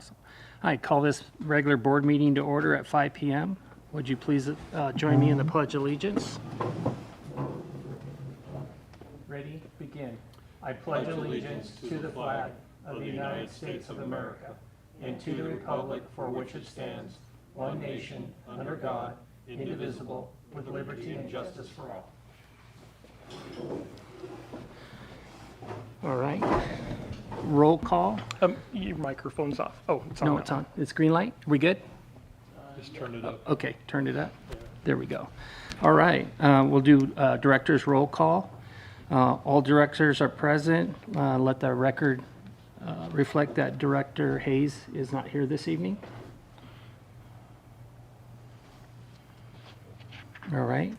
Awesome. I call this regular board meeting to order at 5 p.m. Would you please join me in the Pledge of Allegiance? Ready? Begin. I pledge allegiance to the flag of the United States of America and to the republic for which it stands, one nation, under God, indivisible, with liberty and justice for all. All right. Roll call. Your microphone's off. Oh, it's on. No, now. it's on. It's green light. We good? Just turn it up. Okay, turned it up. There we go. All right, we'll do director's roll call. All directors are present. Let the record reflect that Director Hayes is not here this evening. All right.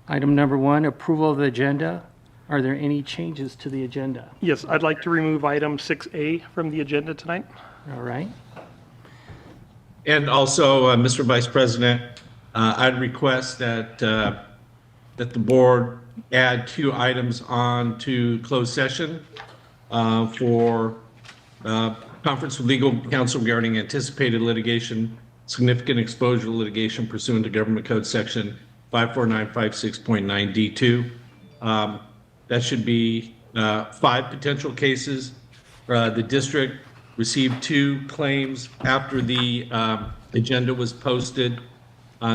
Item number 1, approval of the agenda. Are there any changes to the agenda? Yes, I'd like to remove item 6A from the agenda tonight. All right. And also, Mr. Vice President, I'd request that that the board add 2 items on to closed session for conference with legal counsel regarding anticipated litigation, significant exposure to litigation pursuant to Government Code Section 54956.9D2. That should be 5 potential cases. The district received 2 claims after the agenda was posted.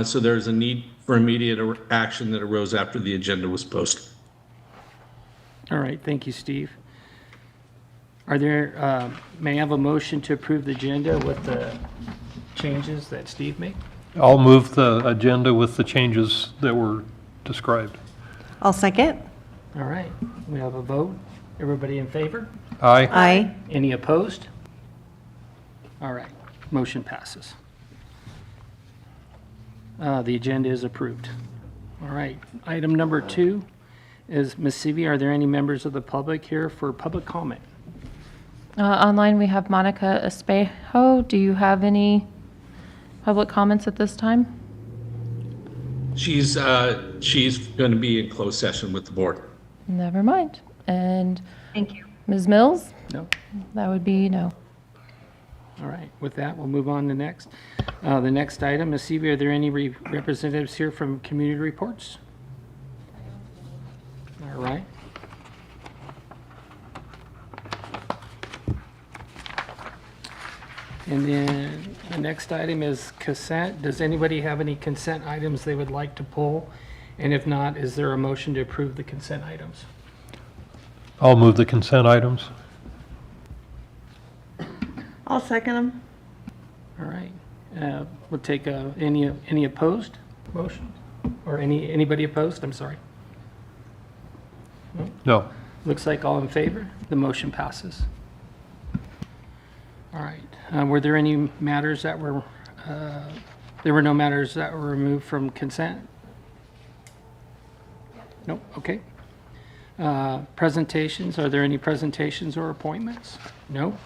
So there's a need for immediate action that arose after the agenda was posted. All right, thank you, Steve. Are there, may I have a motion to approve the agenda with the changes that Steve made? I'll move the agenda with the changes that were described. I'll second. All right, we have a vote. Everybody in favor? Aye. Aye. Any opposed? All right, motion passes. The agenda is approved. All right, item number 2 is, Ms. Seavey, are there any members of the public here for public comment? Online, we have Monica Espejo. Do you have any public comments at this time? She's going to be in closed session with the board. Never mind. And Thank you. Ms. Mills? No? That would be no. All right, with that, we'll move on to next. The next item, Ms. Seavey, are there any representatives here from community reports? All right. And then the next item is consent. Does anybody have any consent items they would like to pull? And if not, is there a motion to approve the consent items? I'll move the consent items. I'll second them. All right. We'll take any opposed motion? Or anybody opposed? I'm sorry. No. Looks like all in favor. The motion passes. All right. Were there any matters that were, there were no matters that were removed from consent? Nope. Okay. Presentations. Are there any presentations or appointments? No.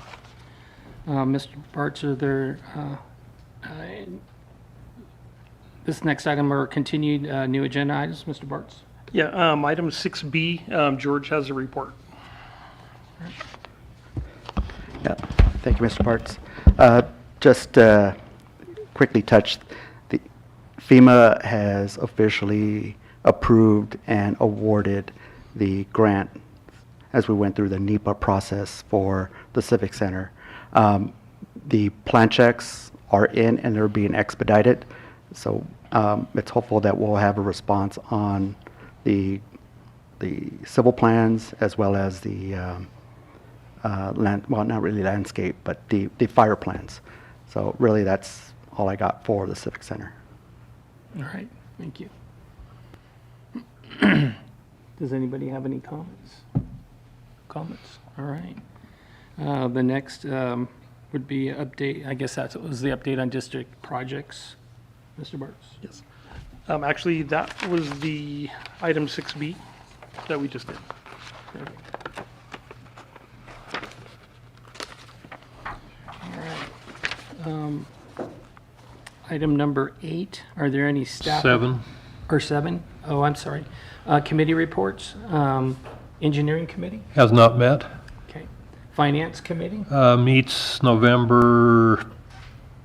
Mr. Bartz, are there, this next item are continued new agenda items, Mr. Bartz? Yeah, item 6B, George has a report. Yeah, thank you, Mr. Parts. Just quickly touch, the FEMA has officially approved and awarded the grant as we went through the NEPA process for the Civic Center. The plan checks are in and they're being expedited, so it's hopeful that we'll have a response on the civil plans as well as the well, not really landscape, but the fire plans. So really, that's all I got for the Civic Center. All right, thank you. Does anybody have any comments? Comments, all right. The next would be update, I guess that was the update on district projects. Mr. Bartz? Yes. Actually, that was the item 6B that we just did. Item number 8, are there any staff? 7. Or 7? Oh, I'm sorry. Committee reports, engineering committee? Has not met. Okay. Finance Committee? Meets November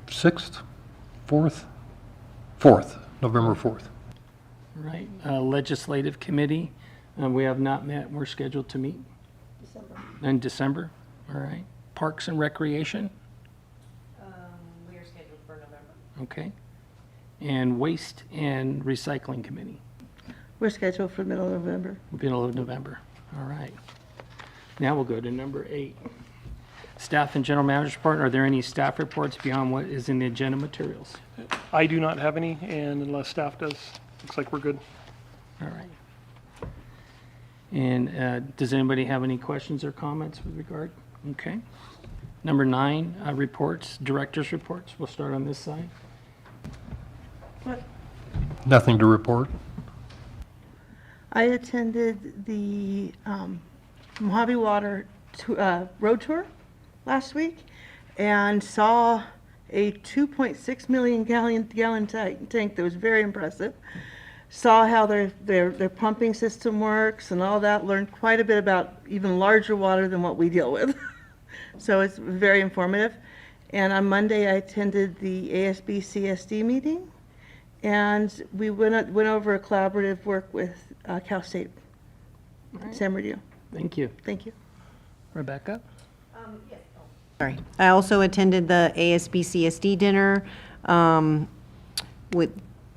6th, 4th? 4th, November 4th. Right. Legislative Committee, we have not met. We're scheduled to meet. In December, all right. Parks and Recreation? We are scheduled for November. Okay. And Waste and Recycling Committee, We're scheduled for middle of November. middle of November. All right. Now we'll go to number 8. Staff and General Manager's Report. Are there any staff reports beyond what is in the agenda materials? I do not have any, and unless staff does, looks like we're good. All right. And does anybody have any questions or comments with regard? Okay. Number 9, reports, director's reports. We'll start on this side. Nothing to report. I attended the Mojave Water road tour last week and saw a 2.6 million gallon tank that was very impressive. Saw how their pumping system works and all that. Learned quite a bit about even larger water than what we deal with. So it's very informative. And on Monday, I attended the ASB CSD meeting, and we went over a collaborative work with Cal State, San Bernardino. Thank you. Thank you. Rebecca? Sorry. I also attended the ASB CSD dinner with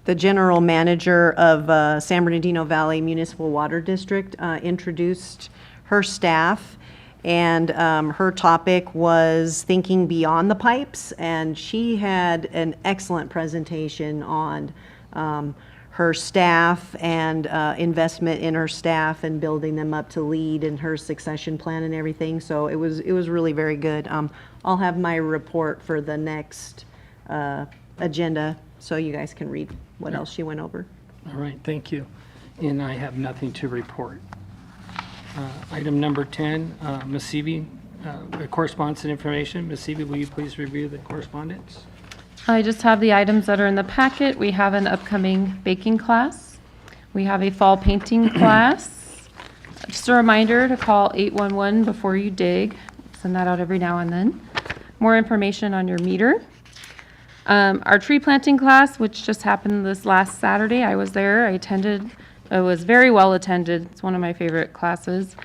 the general manager of San Bernardino Valley Municipal Water District, introduced her staff, and her topic was thinking beyond the pipes, and she had an excellent presentation on her staff and investment in her staff and building them up to lead and her succession plan and everything. So it was really very good. I'll have my report for the next agenda so you guys can read what else she went over. All right, thank you. And I have nothing to report. Item number 10, Ms. Seavey, correspondence and information. Ms. Seavey, will you please review the correspondence? I just have the items that are in the packet. We have an upcoming baking class. We have a fall painting class. Just a reminder to call 811 before you dig. Send that out every now and then. More information on your meter. Our tree planting class, which just happened this last Saturday, I was there. I attended. It was very well attended. It's one of my favorite classes.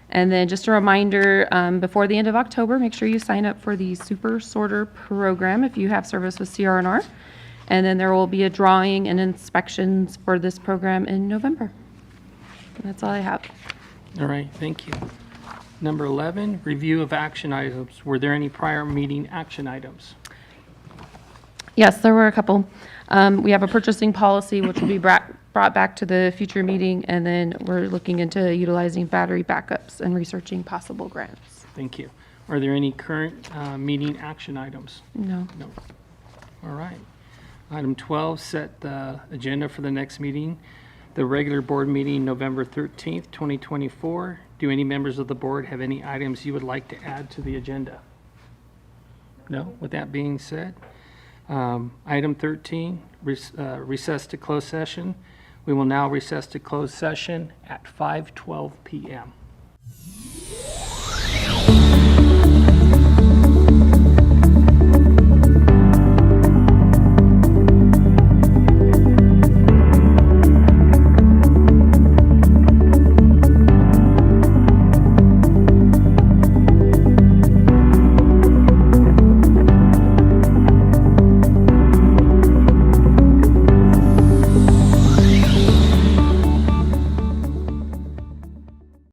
And then just a reminder, before the end of October, make sure you sign up for the Super Sorter program if you have service with CR&R. And then there will be a drawing and inspections for this program in November. And that's all I have. All right, thank you. Number 11, review of action items. Were there any prior meeting action items? Yes, there were a couple. We have a purchasing policy, which will be brought back to the future meeting, and then we're looking into utilizing battery backups and researching possible grants. Thank you. Are there any current meeting action items? No. No. All right. Item 12, set the agenda for the next meeting. The regular board meeting, November 13th, 2024. Do any members of the board have any items you would like to add to the agenda? No? With that being said, item 13, recess to closed session. We will now recess to closed session at 5:12 p.m.